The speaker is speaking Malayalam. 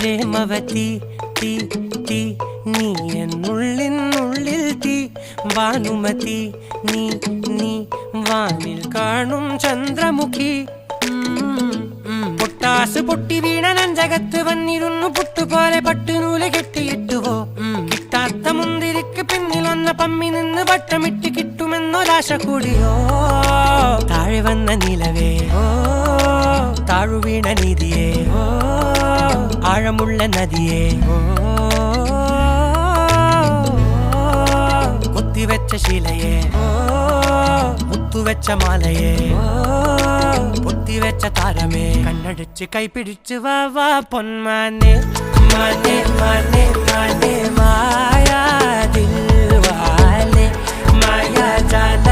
പ്രേമവതി തീ തീ നീ എന്നുള്ളിൽ തീ ഭാനുമതി നീ നീ വാനിൽ കാണും ചന്ദ്രമുഖി പൊട്ടാസ് പൊട്ടി വീണ നെഞ്ചകത്ത് വന്നിരുന്നു പുട്ടുപോലെ പട്ടുനൂല് കെട്ടിയിട്ടുവോ കിട്ടാത്ത മുന്തിരിക്ക് പിന്നിൽ വന്ന പമ്മി നിന്ന് വട്ടമിട്ട് കിട്ടുമെന്നൊരാശ കൂടിയോ താഴെ വന്ന നിലവേ താഴു വീണ നിധിയേ ആഴമുള്ള നദിയേ കൊത്തിവെച്ച ശിലയേ മുത്തുവെച്ച മാലയേ പൊത്തിവെച്ച താരമേ കണ്ണടിച്ച് കൈപിടിച്ച് വാ വാ പൊന്മാനെ മാനെ മാനെ മാനെ മായാ ദിൽവാലെ മായാ ജാല